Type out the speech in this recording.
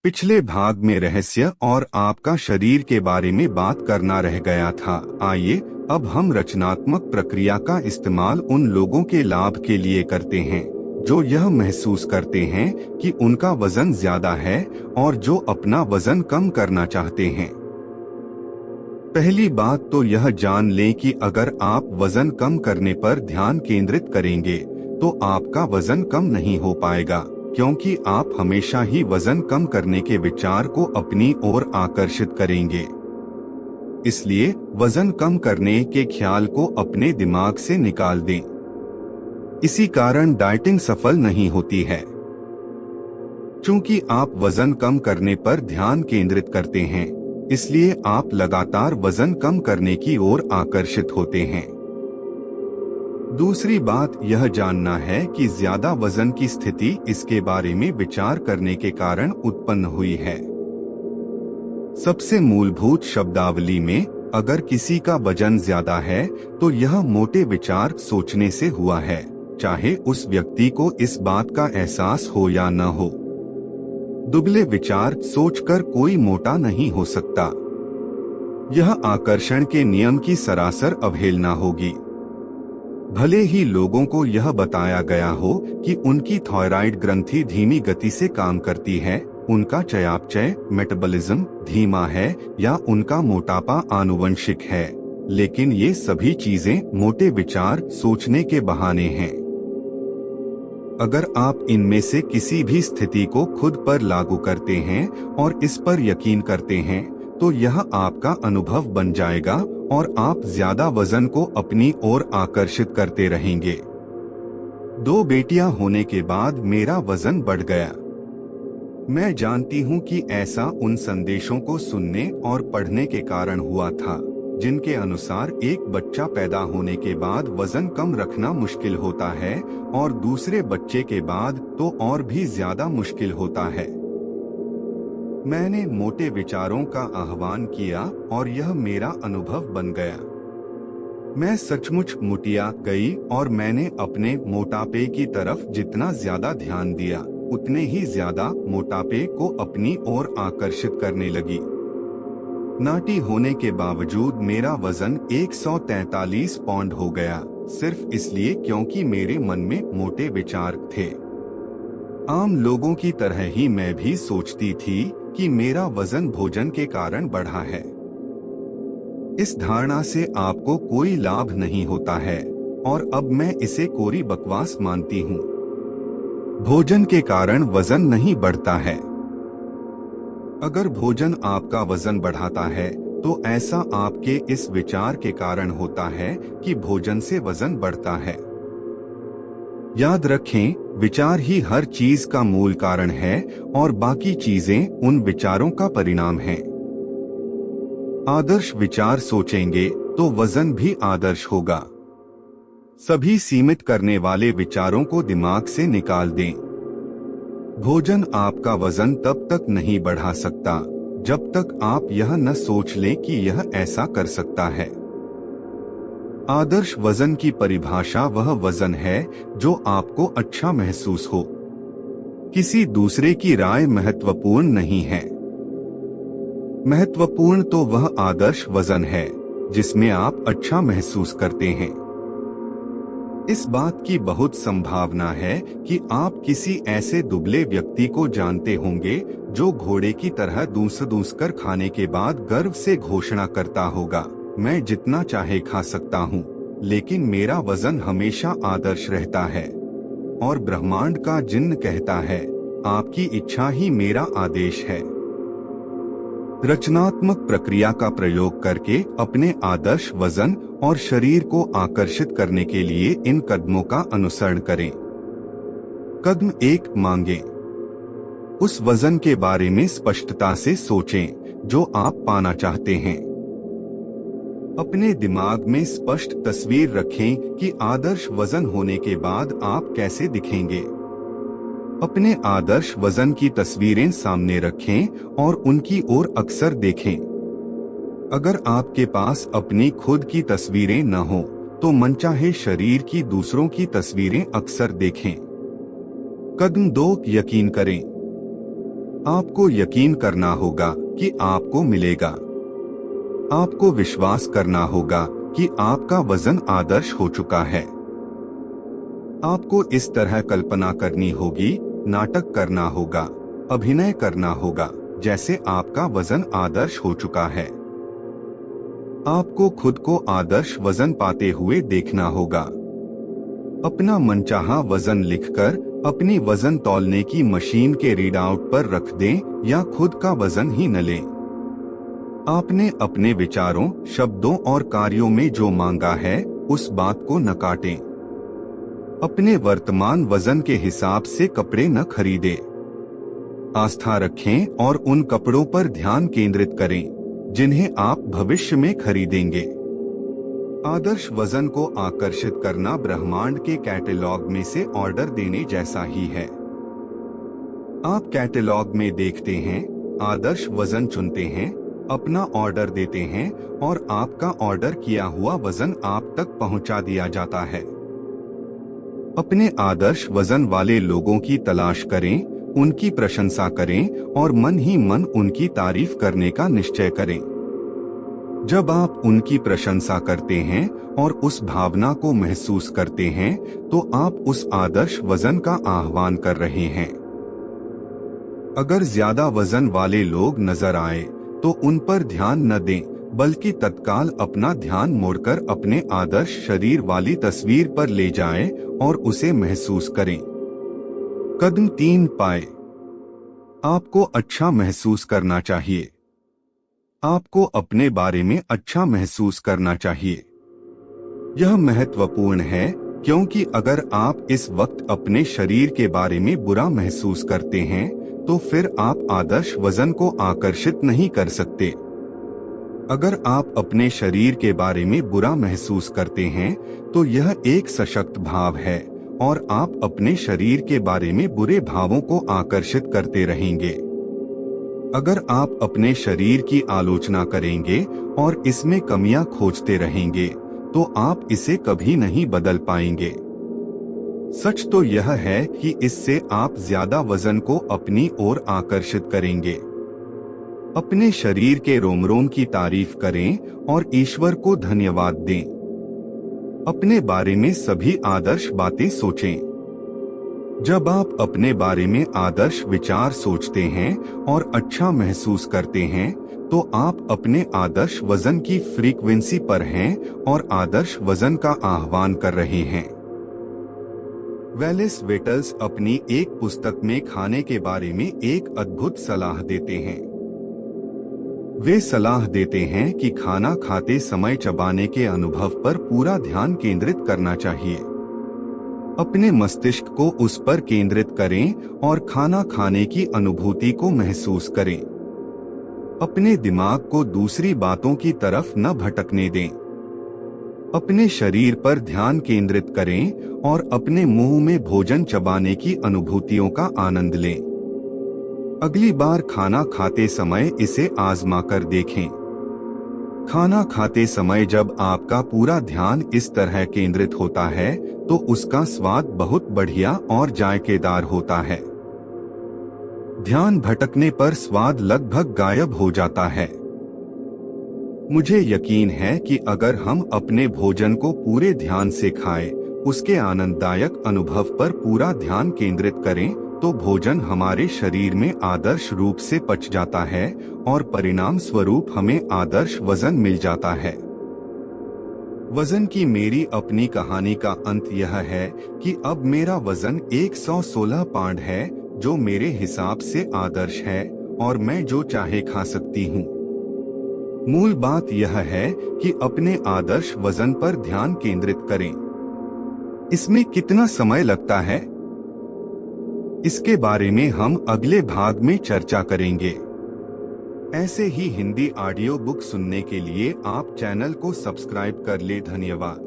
पिछले भाग में रहस्य और आपका शरीर के बारे में बात करना रह गया था। आइए अब हम रचनात्मक प्रक्रिया का इस्तेमाल उन लोगों के लाभ के लिए करते हैं जो यह महसूस करते हैं कि उनका वजन ज्यादा है और जो अपना वजन कम करना चाहते हैं। पहली बात तो यह जान लें कि अगर आप वजन कम करने पर ध्यान केंद्रित करेंगे तो आपका वजन कम नहीं हो पाएगा, क्योंकि आप हमेशा ही वजन कम करने के विचार को अपनी ओर आकर्षित करेंगे। इसलिए वजन कम करने के ख्याल को अपने दिमाग से निकाल दें। इसी कारण डाइटिंग सफल नहीं होती है। चूंकि आप वजन कम करने पर ध्यान केंद्रित करते हैं, इसलिए आप लगातार वजन कम करने की ओर आकर्षित होते हैं। दूसरी बात यह जानना है कि ज्यादा वजन की स्थिति इसके बारे में विचार करने के कारण उत्पन्न हुई है। सबसे मूलभूत शब्दावली में अगर किसी का वजन ज्यादा है तो यह मोटे विचार सोचने से हुआ है, चाहे उस व्यक्ति को इस बात का एहसास हो या न हो। दुबले विचार सोचकर कोई मोटा नहीं हो सकता। यह आकर्षण के नियम की सरासर अवहेलना होगी। भले ही लोगों को यह बताया गया हो कि उनकी थायराइड ग्रंथि धीमी गति से काम करती है, उनका चयापचय मेटाबॉलिज्म धीमा है या उनका मोटापा आनुवंशिक है, लेकिन ये सभी चीजें मोटे विचार सोचने के बहाने हैं। अगर आप इनमें से किसी भी स्थिति को खुद पर लागू करते हैं और इस पर यकीन करते हैं तो यह आपका अनुभव बन जाएगा और आप ज्यादा वजन को अपनी ओर आकर्षित करते रहेंगे। 2 बेटियां होने के बाद मेरा वजन बढ़ गया। मैं जानती हूं कि ऐसा उन संदेशों को सुनने और पढ़ने के कारण हुआ था जिनके अनुसार एक बच्चा पैदा होने के बाद वजन कम रखना मुश्किल होता है और दूसरे बच्चे के बाद तो और भी ज्यादा मुश्किल होता है। मैंने मोटे विचारों का आह्वान किया और यह मेरा अनुभव बन गया। मैं सचमुच मुटिया गई और मैंने अपने मोटापे की तरफ जितना ज्यादा ध्यान दिया, उतने ही ज्यादा मोटापे को अपनी ओर आकर्षित करने लगी। नाटी होने के बावजूद मेरा वजन 143 पाउंड हो गया, सिर्फ इसलिए क्योंकि मेरे मन में मोटे विचार थे। आम लोगों की तरह ही मैं भी सोचती थी कि मेरा वजन भोजन के कारण बढ़ा है। इस धारणा से आपको कोई लाभ नहीं होता है और अब मैं इसे कोरी बकवास मानती हूँ। भोजन के कारण वजन नहीं बढ़ता है। अगर भोजन आपका वजन बढ़ाता है तो ऐसा आपके इस विचार के कारण होता है कि भोजन से वजन बढ़ता है। याद रखें, विचार ही हर चीज का मूल कारण है और बाकी चीजें उन विचारों का परिणाम हैं। आदर्श विचार सोचेंगे तो वजन भी आदर्श होगा। सभी सीमित करने वाले विचारों को दिमाग से निकाल दें। भोजन आपका वजन तब तक नहीं बढ़ा सकता जब तक आप यह न सोच लें कि यह ऐसा कर सकता है। आदर्श वजन की परिभाषा वह वजन है जो आपको अच्छा महसूस हो। किसी दूसरे की राय महत्वपूर्ण नहीं है। महत्वपूर्ण तो वह आदर्श वजन है जिसमें आप अच्छा महसूस करते हैं। इस बात की बहुत संभावना है कि आप किसी ऐसे दुबले व्यक्ति को जानते होंगे जो घोड़े की तरह दूस कर खाने के बाद गर्व से घोषणा करता होगा, मैं जितना चाहे खा सकता हूँ, लेकिन मेरा वजन हमेशा आदर्श रहता है। और ब्रह्मांड का जिन्न कहता है, आपकी इच्छा ही मेरा आदेश है। रचनात्मक प्रक्रिया का प्रयोग करके अपने आदर्श वजन और शरीर को आकर्षित करने के लिए इन कदमों का अनुसरण करें। कदम 1, मांगें। उस वजन के बारे में स्पष्टता से सोचें जो आप पाना चाहते हैं। अपने दिमाग में स्पष्ट तस्वीर रखें कि आदर्श वजन होने के बाद आप कैसे दिखेंगे। अपने आदर्श वजन की तस्वीरें सामने रखें और उनकी ओर अक्सर देखें। अगर आपके पास अपनी खुद की तस्वीरें न हो तो मनचाहे शरीर की दूसरों की तस्वीरें अक्सर देखें। कदम 2, यकीन करें। आपको यकीन करना होगा कि आपको मिलेगा। आपको विश्वास करना होगा कि आपका वजन आदर्श हो चुका है। आपको इस तरह कल्पना करनी होगी, नाटक करना होगा, अभिनय करना होगा जैसे आपका वजन आदर्श हो चुका है। आपको खुद को आदर्श वजन पाते हुए देखना होगा। अपना मनचाहा वजन लिखकर अपनी वजन तौलने की मशीन के रीड आउट पर रख दें या खुद का वजन ही न लें। आपने अपने विचारों, शब्दों और कार्यों में जो मांगा है उस बात को न काटें। अपने वर्तमान वजन के हिसाब से कपड़े न खरीदें। आस्था रखें और उन कपड़ों पर ध्यान केंद्रित करें जिन्हें आप भविष्य में खरीदेंगे। आदर्श वजन को आकर्षित करना ब्रह्मांड के कैटलॉग में से ऑर्डर देने जैसा ही है। आप कैटलॉग में देखते हैं, आदर्श वजन चुनते हैं, अपना ऑर्डर देते हैं और आपका ऑर्डर किया हुआ वजन आप तक पहुंचा दिया जाता है। अपने आदर्श वजन वाले लोगों की तलाश करें, उनकी प्रशंसा करें और मन ही मन उनकी तारीफ करने का निश्चय करें। जब आप उनकी प्रशंसा करते हैं और उस भावना को महसूस करते हैं तो आप उस आदर्श वजन का आह्वान कर रहे हैं। अगर ज्यादा वजन वाले लोग नजर आए तो उन पर ध्यान न दें, बल्कि तत्काल अपना ध्यान मोड़कर अपने आदर्श शरीर वाली तस्वीर पर ले जाएं और उसे महसूस करें। कदम 3 पाए। आपको अच्छा महसूस करना चाहिए। आपको अपने बारे में अच्छा महसूस करना चाहिए। यह महत्वपूर्ण है क्योंकि अगर आप इस वक्त अपने शरीर के बारे में बुरा महसूस करते हैं तो फिर आप आदर्श वजन को आकर्षित नहीं कर सकते। अगर आप अपने शरीर के बारे में बुरा महसूस करते हैं तो यह एक सशक्त भाव है और आप अपने शरीर के बारे में बुरे भावों को आकर्षित करते रहेंगे। अगर आप अपने शरीर की आलोचना करेंगे और इसमें कमियां खोजते रहेंगे तो आप इसे कभी नहीं बदल पाएंगे। सच तो यह है कि इससे आप ज्यादा वजन को अपनी ओर आकर्षित करेंगे। अपने शरीर के रोम रोम की तारीफ करें और ईश्वर को धन्यवाद दें। अपने बारे में सभी आदर्श बातें सोचें। जब आप अपने बारे में आदर्श विचार सोचते हैं और अच्छा महसूस करते हैं तो आप अपने आदर्श वजन की फ्रीक्वेंसी पर हैं और आदर्श वजन का आह्वान कर रहे हैं। वेलेस वेटल्स अपनी एक पुस्तक में खाने के बारे में एक अद्भुत सलाह देते हैं। वे सलाह देते हैं कि खाना खाते समय चबाने के अनुभव पर पूरा ध्यान केंद्रित करना चाहिए। अपने मस्तिष्क को उस पर केंद्रित करें और खाना खाने की अनुभूति को महसूस करें। अपने दिमाग को दूसरी बातों की तरफ न भटकने दें। अपने शरीर पर ध्यान केंद्रित करें और अपने मुंह में भोजन चबाने की अनुभूतियों का आनंद लें। अगली बार खाना खाते समय इसे आजमा कर देखें। खाना खाते समय जब आपका पूरा ध्यान इस तरह केंद्रित होता है तो उसका स्वाद बहुत बढ़िया और जायकेदार होता है। ध्यान भटकने पर स्वाद लगभग गायब हो जाता है। मुझे यकीन है कि अगर हम अपने भोजन को पूरे ध्यान से खाएं, उसके आनंददायक अनुभव पर पूरा ध्यान केंद्रित करें तो भोजन हमारे शरीर में आदर्श रूप से पच जाता है और परिणाम स्वरूप हमें आदर्श वजन मिल जाता है। वजन की मेरी अपनी कहानी का अंत यह है कि अब मेरा वजन 116 पाउंड है, जो मेरे हिसाब से आदर्श है और मैं जो चाहे खा सकती हूँ। मूल बात यह है कि अपने आदर्श वजन पर ध्यान केंद्रित करें। इसमें कितना समय लगता है, इसके बारे में हम अगले भाग में चर्चा करेंगे। ऐसे ही हिंदी ऑडियो बुक सुनने के लिए आप चैनल को सब्सक्राइब कर ले। धन्यवाद।